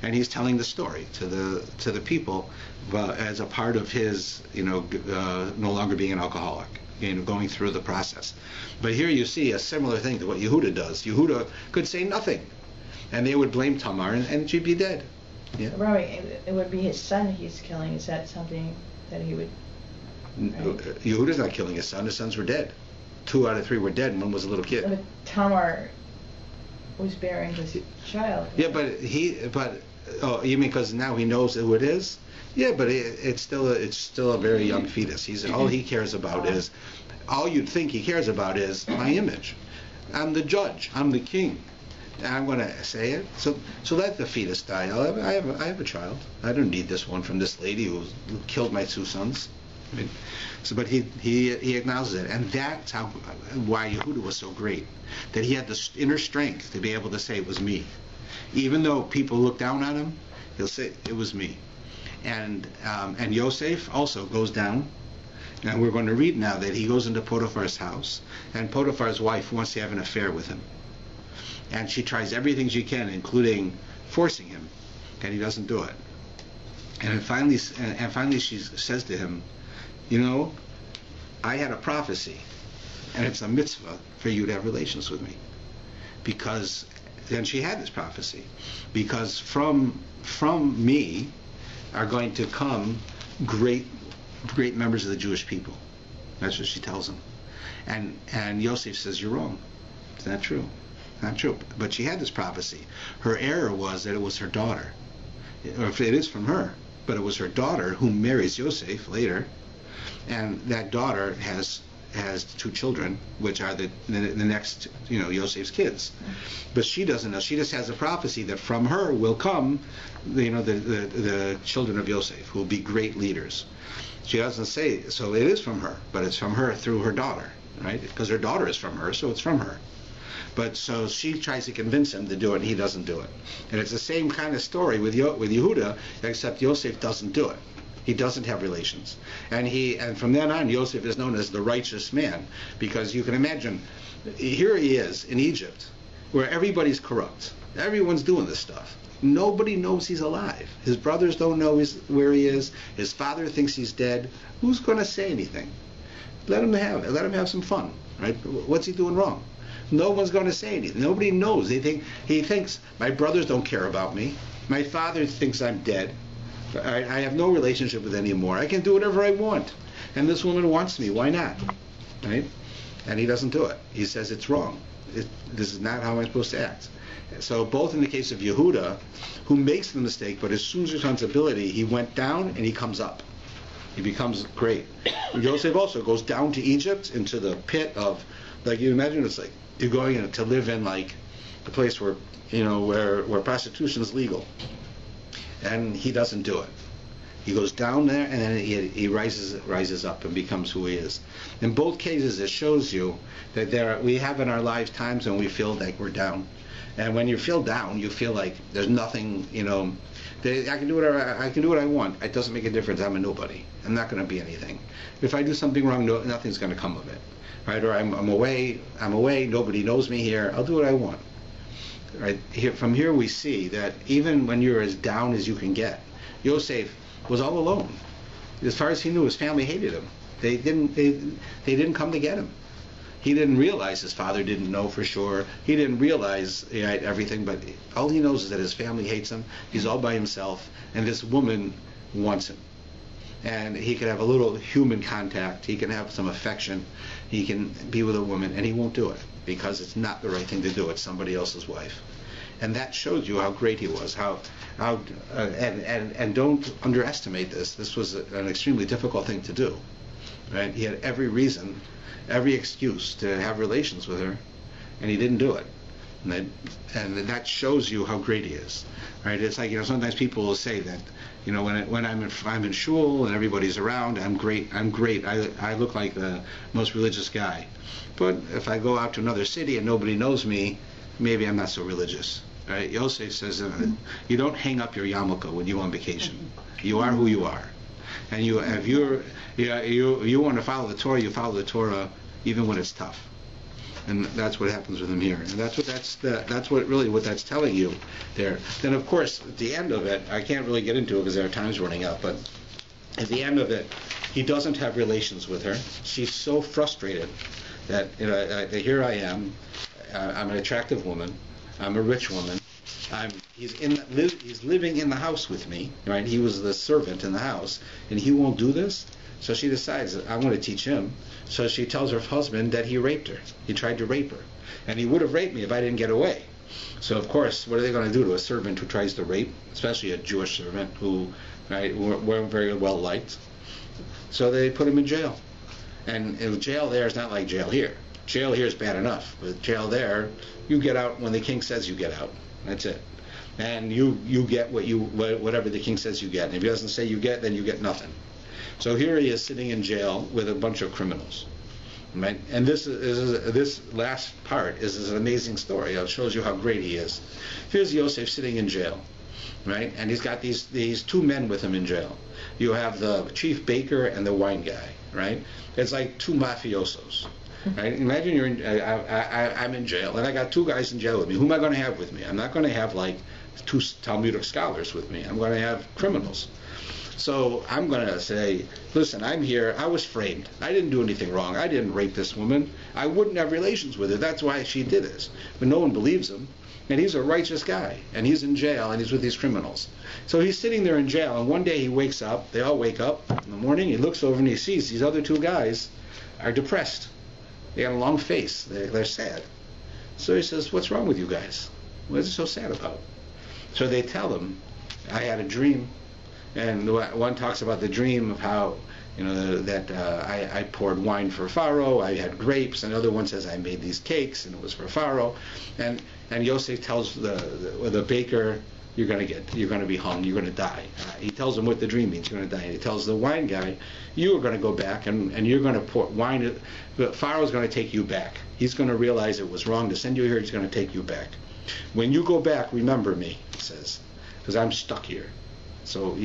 and he's telling the story to the people as a part of his no longer being an alcoholic, going through the process. But here you see a similar thing to what Yehuda does. Yehuda could say nothing, and they would blame Tamar, and she'd be dead. Yeah. Rabbi, it would be his son he's killing. Is that something that he would? Right? Yehuda's not killing his son. His sons were dead. 2 out of 3 were dead, and 1 was a little kid. But Tamar was bearing his child. Yeah, but oh, you mean because now he knows who it is? Yeah, but it's still a very young fetus. All he cares about is, all you'd think he cares about is my image. I'm the judge. I'm the king. And I'm going to say it. So let the fetus die. I have a child. I don't need this one from this lady who killed my 2 sons. I mean, but he acknowledges it, and that's why Yehuda was so great, that he had the inner strength to be able to say it was me, even though people look down on him. He'll say it was me. And Yosef also goes down, and we're going to read now that he goes into Potiphar's house, and Potiphar's wife wants to have an affair with him, and she tries everything she can, including forcing him, and he doesn't do it. And finally she says to him, I had a prophecy, and it's a mitzvah for you to have relations with me, because then she had this prophecy, because from me are going to come great members of the Jewish people. That's what she tells him. And Yosef says, you're wrong. It's not true. Not true. But she had this prophecy. Her error was that it was her daughter. Or if it is from her, but it was her daughter who marries Yosef later, and that daughter has 2 children, which are the next, Yosef's kids. But she doesn't know. She just has a prophecy that from her will come, the children of Yosef, who will be great leaders. She doesn't say, so it is from her, but it's from her through her daughter, right? Because her daughter is from her, so it's from her. But so she tries to convince him to do it, and he doesn't do it. And it's the same kind of story with Yehuda, except Yosef doesn't do it. He doesn't have relations. And from then on, Yosef is known as the righteous man, because you can imagine, here he is in Egypt, where everybody's corrupt. Everyone's doing this stuff. Nobody knows he's alive. His brothers don't know where he is. His father thinks he's dead. Who's going to say anything? Let him have some fun, right? What's he doing wrong? No one's going to say anything. Nobody knows. He thinks, my brothers don't care about me. My father thinks I'm dead. I have no relationship with anymore. I can do whatever I want. And this woman wants me. Why not? Right? And he doesn't do it. He says it's wrong. This is not how I'm supposed to act. So both in the case of Yehuda, who makes the mistake, but assumes responsibility, he went down and he comes up. He becomes great. Yosef also goes down to Egypt, into the pit of, like, you imagine, it's like you're going to live in like a place where where prostitution is legal, and he doesn't do it. He goes down there, and then he rises up and becomes who he is. In both cases, it shows you that we have in our lives times when we feel like we're down, and when you feel down, you feel like there's nothing. I can do whatever I can do what I want. It doesn't make a difference. I'm a nobody. I'm not going to be anything. If I do something wrong, nothing's going to come of it, right? Or I'm away. Nobody knows me here. I'll do what I want. Right? From here we see that even when you're as down as you can get, Yosef was all alone. As far as he knew, his family hated him. They didn't come to get him. He didn't realize his father didn't know for sure. He didn't realize everything, but all he knows is that his family hates him. He's all by himself, and this woman wants him. and he can have a little human contact, he can have some affection, he can be with a woman, and he won't do it because it's not the right thing to do. It's somebody else's wife. And that shows you how great he was, and don't underestimate this. This was an extremely difficult thing to do, right? He had every reason, every excuse to have relations with her, and he didn't do it. And that shows you how great he is, right? It's like, sometimes people will say that, when I'm in shul and everybody's around, I'm great. I look like the most religious guy. But if I go out to another city and nobody knows me, maybe I'm not so religious, right? Yosef says, you don't hang up your yarmulke when you're on vacation. You are who you are, and you want to follow the Torah. You follow the Torah even when it's tough. And that's what happens with him here, and that's what that's telling you there. Then, of course, at the end of it, I can't really get into it because our time's running out. But at the end of it, he doesn't have relations with her. She's so frustrated that here I am. I'm an attractive woman. I'm a rich woman. He's living in the house with me, right? He was the servant in the house, and he won't do this. So she decides, I'm going to teach him. So she tells her husband that he raped her. He tried to rape her. And he would have raped me if I didn't get away. So, of course, what are they going to do to a servant who tries to rape, especially a Jewish servant who weren't very well liked? So they put him in jail. And jail there is not like jail here. Jail here is bad enough. But jail there, you get out when the king says you get out. That's it. And you get whatever the king says you get. And if he doesn't say you get, then you get nothing. So here he is sitting in jail with a bunch of criminals, right? And this last part is an amazing story. It shows you how great he is. Here's Yosef sitting in jail, right? And he's got these two men with him in jail. You have the chief baker and the wine guy, right? It's like two mafiosos, right? Imagine I'm in jail and I got two guys in jail with me. Who am I going to have with me? I'm not going to have like two Talmudic scholars with me. I'm going to have criminals. So I'm going to say, listen, I'm here. I was framed. I didn't do anything wrong. I didn't rape this woman. I wouldn't have relations with her. That's why she did this. But no one believes him. And he's a righteous guy. And he's in jail, and he's with these criminals. So he's sitting there in jail, and one day he wakes up. They all wake up in the morning. He looks over, and he sees these other two guys are depressed. They got a long face. They're sad. So he says, what's wrong with you guys? What is it so sad about? So they tell him, I had a dream. And one talks about the dream of how, that I poured wine for Pharaoh, I had grapes. Another one says I made these cakes and it was for Pharaoh. And Yosef tells the baker, you're going to be hung, you're going to die. He tells him what the dream means, you're going to die. And he tells the wine guy, you are going to go back and you're going to pour wine. But Pharaoh's going to take you back. He's going to realize it was wrong to send you here. He's going to take you back. When you go back, remember me, he says, because I'm stuck here. So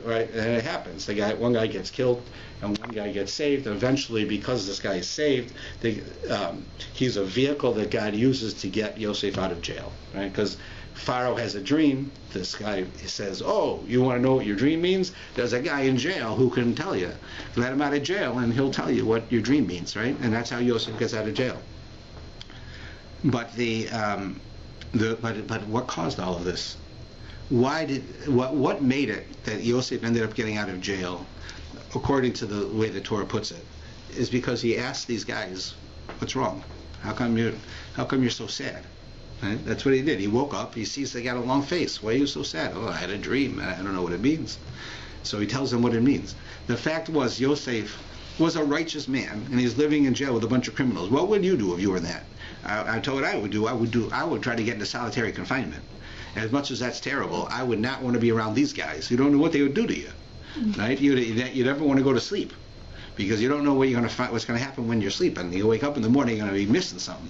right, and it happens. One guy gets killed, and one guy gets saved. And eventually, because this guy is saved, he's a vehicle that God uses to get Yosef out of jail. Right? Because Pharaoh has a dream. This guy says, "Oh, you want to know what your dream means? There's a guy in jail who can tell you. Let him out of jail, and he'll tell you what your dream means." Right? And that's how Yosef gets out of jail. But but what caused all of this? What made it that Yosef ended up getting out of jail, according to the way the Torah puts it, is because he asked these guys, "What's wrong? How come you're so sad?" Right? That's what he did. He woke up. He sees they got a long face. Why are you so sad? Oh, I had a dream. I don't know what it means. So he tells them what it means. The fact was, Yosef was a righteous man, and he's living in jail with a bunch of criminals. What would you do if you were in that? I told what I would do. I would try to get into solitary confinement. As much as that's terrible, I would not want to be around these guys. You don't know what they would do to you, right? You'd never want to go to sleep because you don't know what's going to happen when you're sleeping. You wake up in the morning, you're going to be missing something.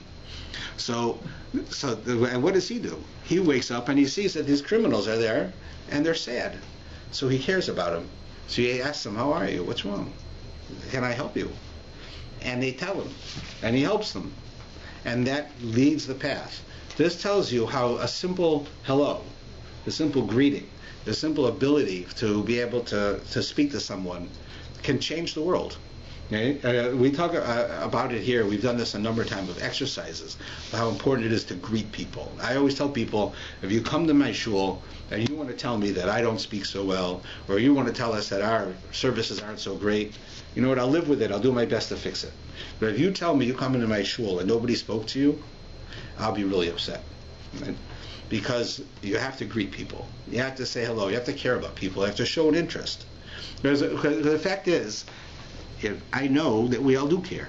And what does he do? He wakes up and he sees that these criminals are there and they're sad. So he cares about them. So he asks them, "How are you? What's wrong? Can I help you?" And they tell him, and he helps them, and that leads the path. This tells you how a simple hello, a simple greeting, the simple ability to be able to speak to someone can change the world. Okay? We talk about it here. We've done this a number of times with exercises, how important it is to greet people. I always tell people, if you come to my shul and you want to tell me that I don't speak so well, or you want to tell us that our services aren't so great, you know what, I'll live with it. I'll do my best to fix it. But if you tell me you come into my shul and nobody spoke to you, I'll be really upset. Right? Because you have to greet people. You have to say hello. You have to care about people. You have to show an interest. Because the fact is, I know that we all do care,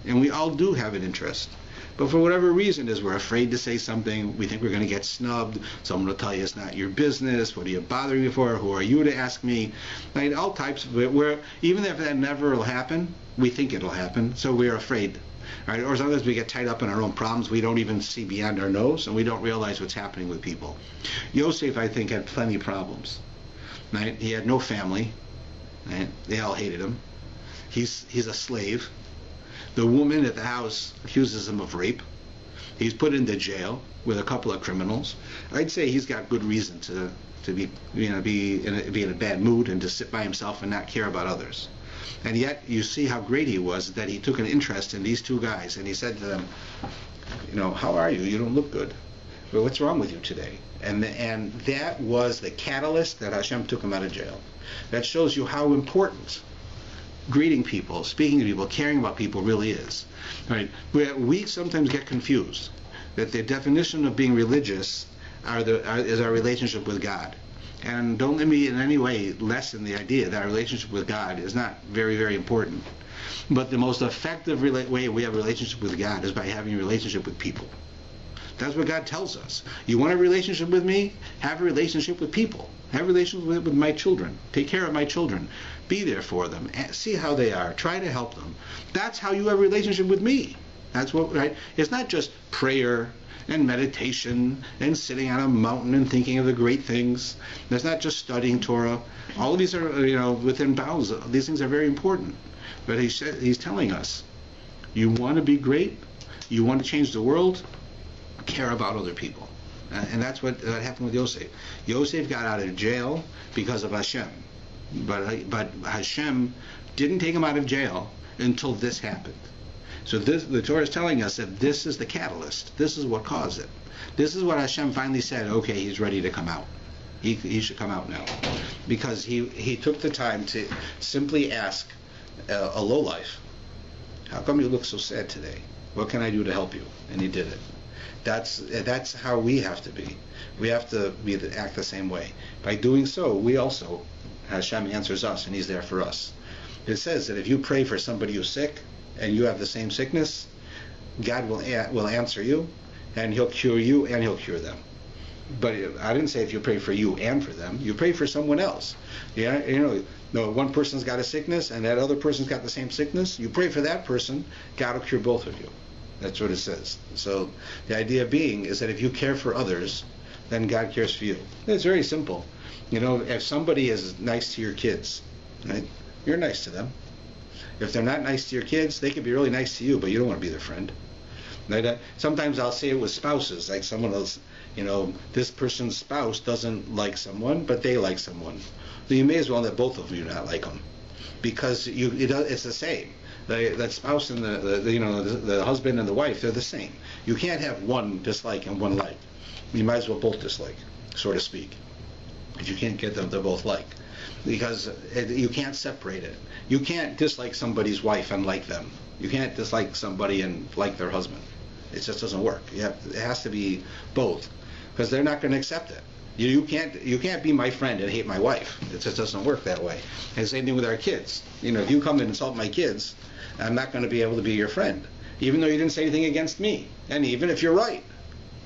and we all do have an interest. But for whatever reason is we're afraid to say something. We think we're going to get snubbed. Someone will tell you it's not your business. What are you bothering me for? Who are you to ask me? Like all types of it. Where even if that never will happen, we think it'll happen, so we're afraid. Right? Or sometimes we get tied up in our own problems. We don't even see beyond our nose, and we don't realize what's happening with people. Yosef, I think, had plenty of problems. Right? He had no family. Right? They all hated him. He's a slave. The woman at the house accuses him of rape. He's put into jail with a couple of criminals. I'd say he's got good reason to be in a bad mood and to sit by himself and not care about others. And yet you see how great he was, that he took an interest in these two guys, and he said to them, how are you? You don't look good. Well, what's wrong with you today? And that was the catalyst that Hashem took him out of jail. That shows you how important greeting people, speaking to people, caring about people really is. Right? We sometimes get confused that the definition of being religious is our relationship with God. And don't let me in any way lessen the idea that our relationship with God is not very, very important. But the most effective way we have a relationship with God is by having a relationship with people. That's what God tells us. You want a relationship with me? Have a relationship with people. Have a relationship with my children. Take care of my children. Be there for them. See how they are. Try to help them. That's how you have a relationship with me. That's what, right? It's not just prayer and meditation and sitting on a mountain and thinking of the great things. It's not just studying Torah. All of these are, within bounds. These things are very important. But he's telling us, you want to be great? You want to change the world? Care about other people. And that's what happened with Yosef. Yosef got out of jail because of Hashem. But Hashem didn't take him out of jail until this happened. So the Torah is telling us that this is the catalyst. This is what caused it. This is what Hashem finally said, okay, he's ready to come out. He should come out now. Because he took the time to simply ask a lowlife, how come you look so sad today? What can I do to help you? And he did it. That's how we have to be. We have to act the same way. By doing so, we also, Hashem answers us, and he's there for us. It says that if you pray for somebody who's sick, and you have the same sickness, God will answer you, and he'll cure you, and he'll cure them. But I didn't say if you pray for you and for them. You pray for someone else. One person's got a sickness, and that other person's got the same sickness. You pray for that person, God will cure both of you. That's what it says. So the idea being is that if you care for others, then God cares for you. It's very simple. If somebody is nice to your kids, right, you're nice to them. If they're not nice to your kids, they can be really nice to you, but you don't want to be their friend. Right? Sometimes I'll say it with spouses, like someone else, this person's spouse doesn't like someone, but they like someone. So you may as well let both of you not like them, because it's the same. That spouse and the husband and the wife, they're the same. You can't have one dislike and one like. You might as well both dislike, so to speak. But you can't get them to both like, because you can't separate it. You can't dislike somebody's wife and like them. You can't dislike somebody and like their husband. It just doesn't work. It has to be both, because they're not going to accept it. You can't be my friend and hate my wife. It just doesn't work that way. And the same thing with our kids. If you come and insult my kids, I'm not going to be able to be your friend, even though you didn't say anything against me. And even if you're right,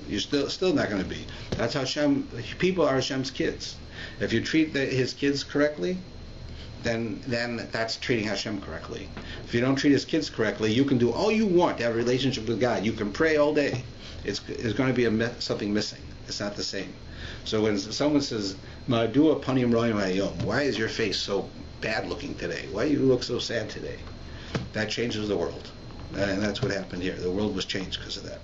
you're still not going to be. That's how people are Hashem's kids. If you treat his kids correctly, then that's treating Hashem correctly. If you don't treat his kids correctly, you can do all you want to have a relationship with God. You can pray all day. It's going to be something missing. It's not the same. So when someone says, "Ma'adua panim ro'im hayom," why is your face so bad looking today? Why do you look so sad today? That changes the world. And that's what happened here. The world was changed because of that.